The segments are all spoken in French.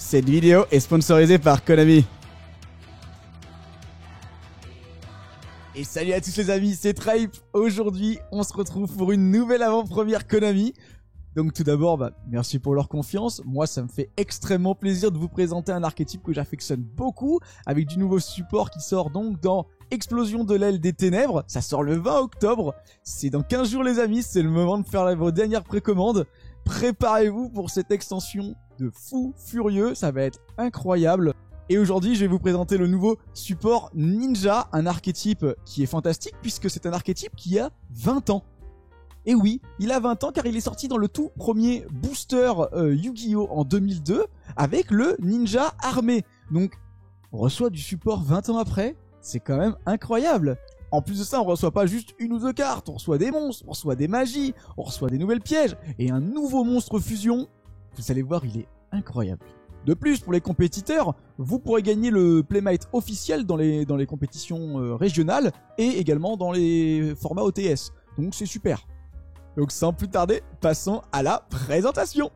Cette vidéo est sponsorisée par Konami. Et salut à tous les amis, c'est Tripe. Aujourd'hui, on se retrouve pour une nouvelle avant-première Konami. Donc tout d'abord, merci pour leur confiance. Moi, ça me fait extrêmement plaisir de vous présenter un archétype que j'affectionne beaucoup, avec du nouveau support qui sort donc dans Explosion de l'aile des ténèbres. Ça sort le 20 octobre. C'est dans 15 jours les amis, c'est le moment de faire vos dernières précommandes. Préparez-vous pour cette extension de fou furieux, ça va être incroyable. Et aujourd'hui, je vais vous présenter le nouveau support Ninja, un archétype qui est fantastique puisque c'est un archétype qui a 20 ans. Et oui, il a 20 ans car il est sorti dans le tout premier booster Yu-Gi-Oh en 2002 avec le Ninja armé. Donc, on reçoit du support 20 ans après, c'est quand même incroyable. En plus de ça, on reçoit pas juste une ou deux cartes, on reçoit des monstres, on reçoit des magies, on reçoit des nouvelles pièges et un nouveau monstre fusion. Vous allez voir, il est incroyable. De plus, pour les compétiteurs, vous pourrez gagner le Playmate officiel dans les compétitions régionales et également dans les formats OTS. Donc c'est super. Donc sans plus tarder, passons à la présentation.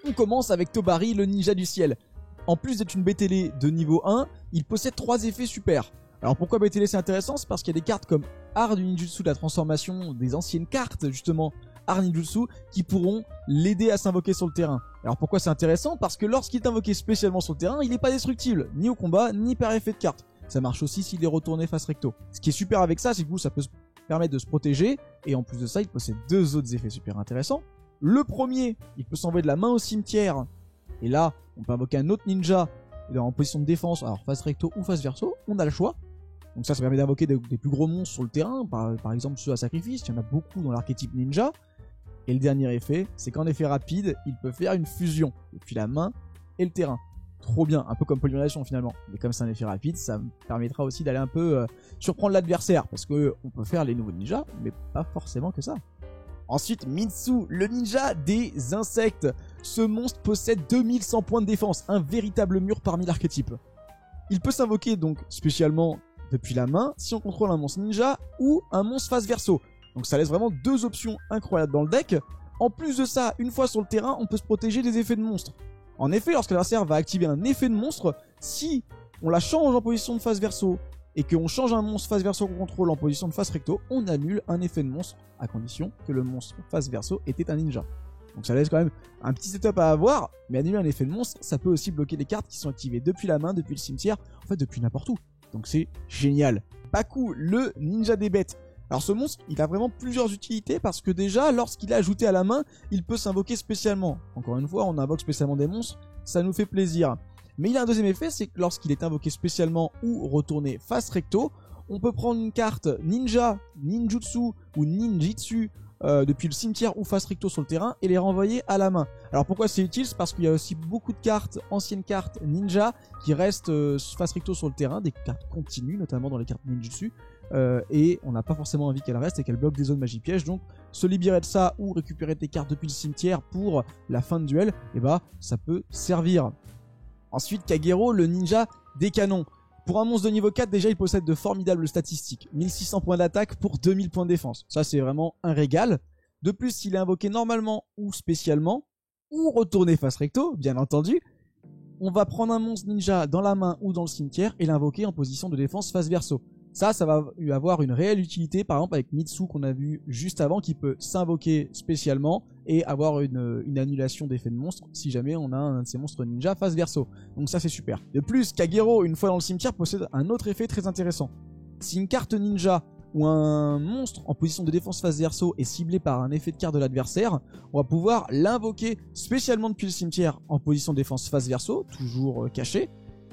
On commence avec Tobari, le ninja du ciel. En plus d'être une BTL de niveau 1, il possède 3 effets super. Alors pourquoi BTL c'est intéressant? C'est parce qu'il y a des cartes comme Art du Ninjutsu de la transformation, des anciennes cartes justement Art Ninjutsu qui pourront l'aider à s'invoquer sur le terrain. Alors pourquoi c'est intéressant? Parce que lorsqu'il est invoqué spécialement sur le terrain, il n'est pas destructible, ni au combat, ni par effet de carte. Ça marche aussi s'il est retourné face recto. Ce qui est super avec ça, c'est que ça peut se permettre de se protéger, et en plus de ça, il possède 2 autres effets super intéressants. Le premier, il peut s'envoyer de la main au cimetière, et là, on peut invoquer un autre ninja en position de défense, alors face recto ou face verso, on a le choix. Donc ça permet d'invoquer des plus gros monstres sur le terrain, par exemple ceux à sacrifice, il y en a beaucoup dans l'archétype ninja. Et le dernier effet, c'est qu'en effet rapide, il peut faire une fusion depuis la main et le terrain. Trop bien, un peu comme Polymérisation finalement. Mais comme c'est un effet rapide, ça me permettra aussi d'aller un peu surprendre l'adversaire, parce que on peut faire les nouveaux ninjas, mais pas forcément que ça. Ensuite, Mitsu, le ninja des insectes. Ce monstre possède 2100 points de défense, un véritable mur parmi l'archétype. Il peut s'invoquer donc spécialement depuis la main si on contrôle un monstre ninja ou un monstre face verso. Donc ça laisse vraiment 2 options incroyables dans le deck. En plus de ça, une fois sur le terrain, on peut se protéger des effets de monstres. En effet, lorsque l'adversaire va activer un effet de monstre, si on la change en position de face verso et qu'on change un monstre face verso qu'on contrôle en position de face recto, on annule un effet de monstre à condition que le monstre face verso était un ninja. Donc ça laisse quand même un petit setup à avoir, mais annuler un effet de monstre, ça peut aussi bloquer des cartes qui sont activées depuis la main, depuis le cimetière, en fait depuis n'importe où. Donc c'est génial. Baku, le ninja des bêtes. Alors ce monstre, il a vraiment plusieurs utilités parce que déjà, lorsqu'il est ajouté à la main, il peut s'invoquer spécialement. Encore une fois, on invoque spécialement des monstres, ça nous fait plaisir. Mais il a un deuxième effet, c'est que lorsqu'il est invoqué spécialement ou retourné face recto, on peut prendre une carte ninja, ninjutsu ou ninjitsu depuis le cimetière ou face recto sur le terrain et les renvoyer à la main. Alors pourquoi c'est utile? C'est parce qu'il y a aussi beaucoup de cartes, anciennes cartes ninja qui restent face recto sur le terrain, des cartes continues notamment dans les cartes ninjutsu, et on n'a pas forcément envie qu'elles restent et qu'elles bloquent des zones magie piège. Donc se libérer de ça ou récupérer des cartes depuis le cimetière pour la fin de duel, et ça peut servir. Ensuite, Kagero, le ninja des canons. Pour un monstre de niveau 4, déjà il possède de formidables statistiques. 1600 points d'attaque pour 2000 points de défense. Ça c'est vraiment un régal. De plus, s'il est invoqué normalement ou spécialement, ou retourné face recto, bien entendu, on va prendre un monstre ninja dans la main ou dans le cimetière et l'invoquer en position de défense face verso. Ça va avoir une réelle utilité, par exemple avec Mitsu qu'on a vu juste avant, qui peut s'invoquer spécialement et avoir une annulation d'effet de monstre si jamais on a un de ces monstres ninja face verso. Donc ça c'est super. De plus, Kagero, une fois dans le cimetière, possède un autre effet très intéressant. Si une carte ninja ou un monstre en position de défense face verso est ciblé par un effet de carte de l'adversaire, on va pouvoir l'invoquer spécialement depuis le cimetière en position de défense face verso, toujours caché,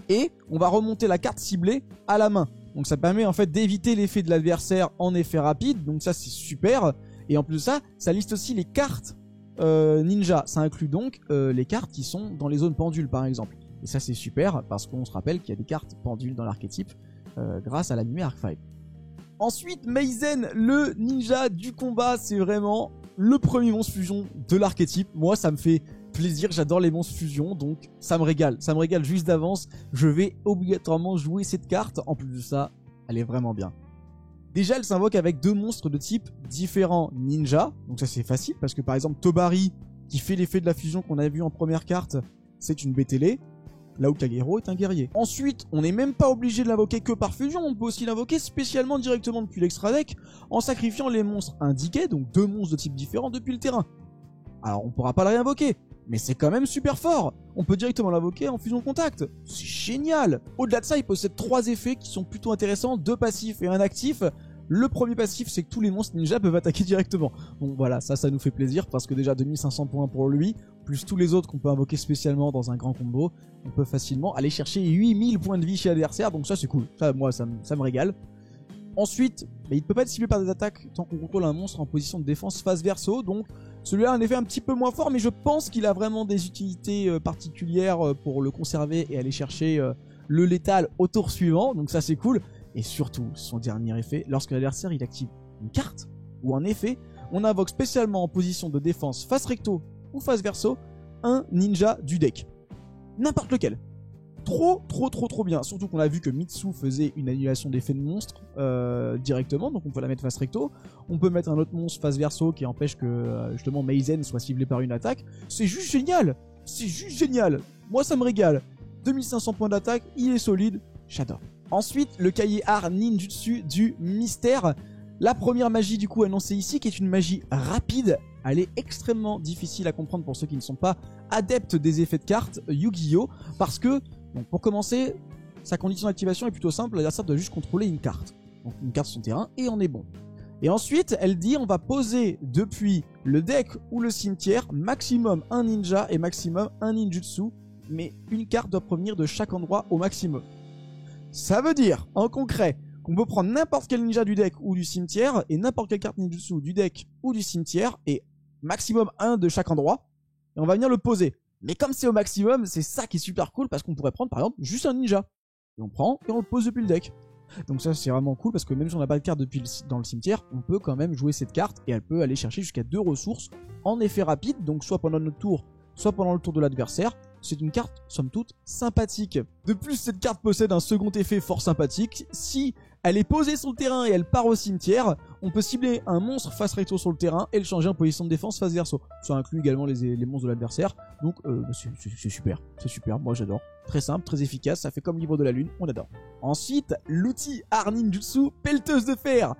et on va remonter la carte ciblée à la main. Donc ça permet en fait d'éviter l'effet de l'adversaire en effet rapide, donc ça c'est super. Et en plus de ça, ça liste aussi les cartes ninja, ça inclut donc les cartes qui sont dans les zones pendules par exemple. Et ça c'est super parce qu'on se rappelle qu'il y a des cartes pendules dans l'archétype grâce à l'anime Arc 5. Ensuite, Meizen, le ninja du combat, c'est vraiment le premier monstre fusion de l'archétype. Moi ça me fait plaisir, j'adore les monstres fusion, donc ça me régale juste d'avance. Je vais obligatoirement jouer cette carte. En plus de ça, Elle est vraiment bien. Déjà, elle s'invoque avec 2 monstres de type différents ninja. Donc ça, c'est facile parce que par exemple, Tobari, qui fait l'effet de la fusion qu'on a vu en première carte, c'est une BTL. Là où Kagero est un guerrier. Ensuite, on n'est même pas obligé de l'invoquer que par fusion, on peut aussi l'invoquer spécialement directement depuis l'extra deck, en sacrifiant les monstres indiqués, donc 2 monstres de type différents depuis le terrain. Alors on pourra pas le réinvoquer, mais c'est quand même super fort. On peut directement l'invoquer en fusion contact. C'est génial. Au-delà de ça, il possède 3 effets qui sont plutôt intéressants, 2 passifs et un actif. Le premier passif, c'est que tous les monstres ninja peuvent attaquer directement. Bon voilà, ça nous fait plaisir parce que déjà 2500 points pour lui, plus tous les autres qu'on peut invoquer spécialement dans un grand combo, on peut facilement aller chercher 8000 points de vie chez l'adversaire, donc ça c'est cool. Ça, moi, ça me régale. Ensuite, il ne peut pas être ciblé par des attaques tant qu'on contrôle un monstre en position de défense face verso, donc celui-là a un effet un petit peu moins fort, mais je pense qu'il a vraiment des utilités particulières pour le conserver et aller chercher le létal au tour suivant, donc ça c'est cool. Et surtout, son dernier effet, lorsque l'adversaire il active une carte ou un effet, on invoque spécialement en position de défense face recto ou face verso un ninja du deck. N'importe lequel. Trop bien. Surtout qu'on a vu que Mitsu faisait une annulation d'effet de monstre directement, donc on peut la mettre face recto. On peut mettre un autre monstre face verso qui empêche que justement Meizen soit ciblé par une attaque. C'est juste génial. C'est juste génial. Moi ça me régale. 2500 points d'attaque, il est solide. J'adore. Ensuite, le cahier art ninjutsu du mystère. La première magie du coup annoncée ici, qui est une magie rapide. Elle est extrêmement difficile à comprendre pour ceux qui ne sont pas adeptes des effets de cartes Yu-Gi-Oh! Parce que, donc pour commencer, sa condition d'activation est plutôt simple. L'adversaire doit juste contrôler une carte. Donc une carte sur son terrain et on est bon. Et ensuite, elle dit on va poser depuis le deck ou le cimetière maximum un ninja et maximum un ninjutsu. Mais une carte doit provenir de chaque endroit au maximum. Ça veut dire, en concret, qu'on peut prendre n'importe quel ninja du deck ou du cimetière et n'importe quelle carte ninjutsu du deck ou du cimetière et maximum un de chaque endroit et on va venir le poser. Mais comme c'est au maximum, c'est ça qui est super cool parce qu'on pourrait prendre par exemple juste un ninja. Et on prend et on le pose depuis le deck. Donc ça c'est vraiment cool parce que même si on n'a pas de carte dans le cimetière, on peut quand même jouer cette carte et elle peut aller chercher jusqu'à 2 ressources en effet rapide, donc soit pendant notre tour, soit pendant le tour de l'adversaire. C'est une carte, somme toute, sympathique. De plus, cette carte possède un second effet fort sympathique. Si elle est posée sur le terrain et elle part au cimetière, on peut cibler un monstre face recto sur le terrain et le changer en position de défense face verso. Ça inclut également les monstres de l'adversaire. Donc c'est super, c'est super, moi j'adore. Très simple, très efficace, ça fait comme Livre de la Lune, on adore. Ensuite, l'outil art ninjutsu pelleteuse de fer.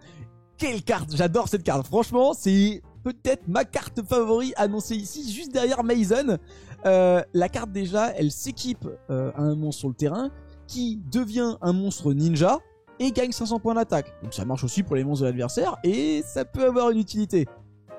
Quelle carte, j'adore cette carte, franchement c'est peut-être ma carte favorite annoncée ici, juste derrière Meizen. La carte déjà, elle s'équipe à un monstre sur le terrain qui devient un monstre ninja et gagne 500 points d'attaque. Donc ça marche aussi pour les monstres de l'adversaire et ça peut avoir une utilité.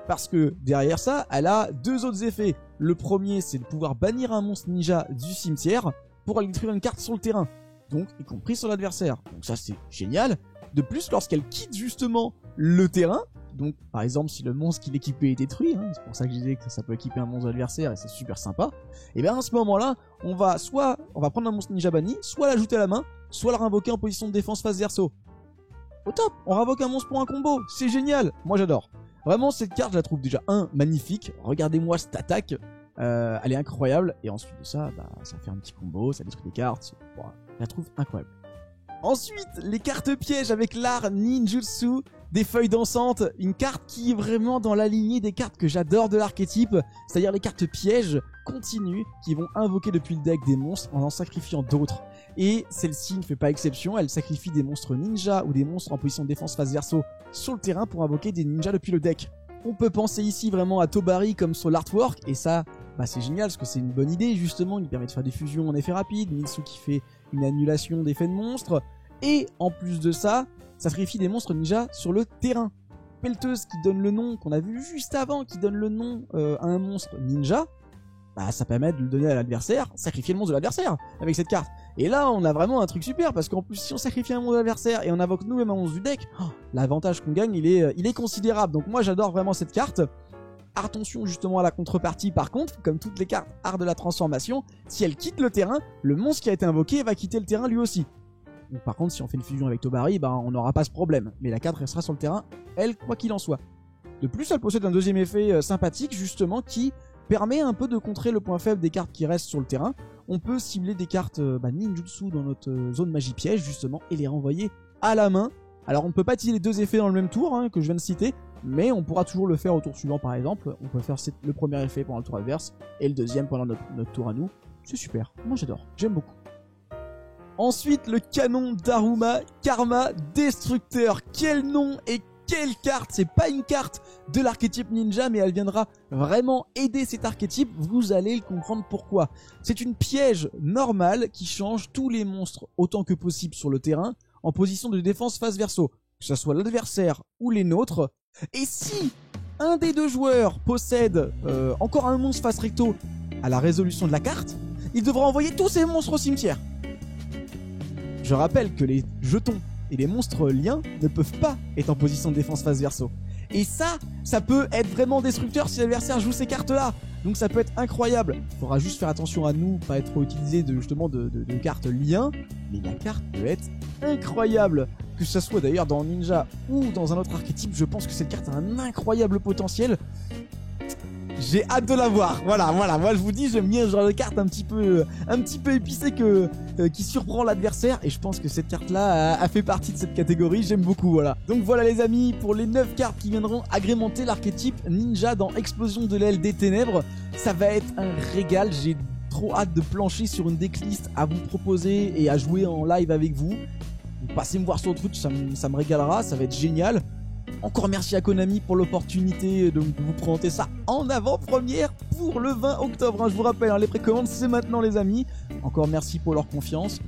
Parce que derrière ça, elle a 2 autres effets. Le premier, c'est de pouvoir bannir un monstre ninja du cimetière pour aller détruire une carte sur le terrain. Donc y compris sur l'adversaire. Donc ça c'est génial. De plus, lorsqu'elle quitte justement le terrain, donc par exemple si le monstre qu'il équipait est détruit, c'est pour ça que je disais que ça peut équiper un monstre adversaire et c'est super sympa, et bien à ce moment là on va prendre un monstre ninja banni, soit l'ajouter à la main, soit le réinvoquer en position de défense face verso. Au top, on réinvoque un monstre pour un combo, c'est génial, moi j'adore. Vraiment cette carte je la trouve déjà magnifique, regardez-moi cette attaque, elle est incroyable, et ensuite de ça, ça fait un petit combo, ça détruit des cartes, je la trouve incroyable. Ensuite, les cartes pièges avec l'art ninjutsu des feuilles dansantes, une carte qui est vraiment dans la lignée des cartes que j'adore de l'archétype, c'est-à-dire les cartes pièges continues qui vont invoquer depuis le deck des monstres en sacrifiant d'autres. Et celle-ci ne fait pas exception, elle sacrifie des monstres ninja ou des monstres en position de défense face verso sur le terrain pour invoquer des ninjas depuis le deck. On peut penser ici vraiment à Tobari comme sur l'artwork, et ça, c'est génial parce que c'est une bonne idée justement, il permet de faire des fusions en effet rapide, Mitsu qui fait une annulation d'effets de monstres, et en plus de ça, ça sacrifie des monstres ninja sur le terrain. Pelleteuse qui donne le nom, qu'on a vu juste avant, qui donne le nom à un monstre ninja, ça permet de le donner à l'adversaire, sacrifier le monstre de l'adversaire avec cette carte. Et là, on a vraiment un truc super, parce qu'en plus, si on sacrifie un monstre de l'adversaire et on invoque nous-mêmes un monstre du deck, l'avantage qu'on gagne, il est considérable. Donc moi, j'adore vraiment cette carte. Attention justement à la contrepartie par contre, comme toutes les cartes art de la transformation, si elle quitte le terrain, le monstre qui a été invoqué va quitter le terrain lui aussi. Donc par contre si on fait une fusion avec Tobari, on n'aura pas ce problème, mais la carte restera sur le terrain, elle, quoi qu'il en soit. De plus, elle possède un deuxième effet sympathique justement qui permet un peu de contrer le point faible des cartes qui restent sur le terrain. On peut cibler des cartes ninjutsu dans notre zone magie piège justement et les renvoyer à la main. Alors on ne peut pas utiliser les deux effets dans le même tour que je viens de citer, mais on pourra toujours le faire au tour suivant par exemple. On peut faire le premier effet pendant le tour adverse et le deuxième pendant notre tour à nous. C'est super, moi j'adore, j'aime beaucoup. Ensuite le canon Daruma Karma Destructeur. Quel nom et quelle carte! C'est pas une carte de l'archétype ninja, mais elle viendra vraiment aider cet archétype. Vous allez le comprendre pourquoi. C'est une piège normale qui change tous les monstres autant que possible sur le terrain en position de défense face verso, que ce soit l'adversaire ou les nôtres. Et si un des deux joueurs possède encore un monstre face recto à la résolution de la carte, il devra envoyer tous ses monstres au cimetière. Je rappelle que les jetons et les monstres liens ne peuvent pas être en position de défense face verso. Et ça peut être vraiment destructeur si l'adversaire joue ces cartes-là. Donc ça peut être incroyable. Il faudra juste faire attention à nous, pas être utilisé de cartes liens. Mais la carte peut être incroyable. Que ce soit d'ailleurs dans Ninja ou dans un autre archétype, je pense que cette carte a un incroyable potentiel. J'ai hâte de la voir. Voilà. Moi, je vous dis, j'aime bien ce genre de carte un petit peu épicée qui surprend l'adversaire. Et je pense que cette carte-là a fait partie de cette catégorie. J'aime beaucoup, voilà. Donc voilà les amis, pour les 9 cartes qui viendront agrémenter l'archétype ninja dans Explosion de l'aile des ténèbres. Ça va être un régal. J'ai trop hâte de plancher sur une decklist à vous proposer et à jouer en live avec vous. Passez me voir sur Twitch, ça me régalera. Ça va être génial. Encore merci à Konami pour l'opportunité de vous présenter ça en avant-première pour le 20 octobre. Je vous rappelle, les précommandes c'est maintenant les amis. Encore merci pour leur confiance.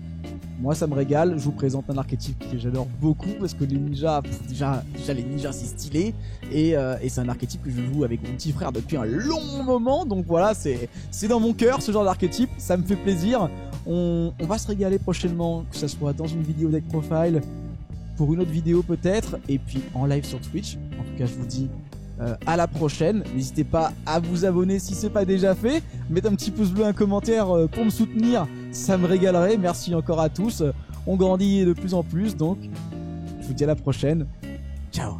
Moi ça me régale, je vous présente un archétype que j'adore beaucoup parce que les ninjas, déjà les ninjas c'est stylé et c'est un archétype que je joue avec mon petit frère depuis un long moment. Donc voilà, c'est dans mon cœur ce genre d'archétype, ça me fait plaisir. On va se régaler prochainement, que ce soit dans une vidéo deck profile, pour une autre vidéo peut-être, et puis en live sur Twitch. En tout cas je vous dis à la prochaine. N'hésitez pas à vous abonner si c'est pas déjà fait, mettre un petit pouce bleu, un commentaire pour me soutenir, ça me régalerait. Merci encore à tous, on grandit de plus en plus, donc je vous dis à la prochaine, ciao.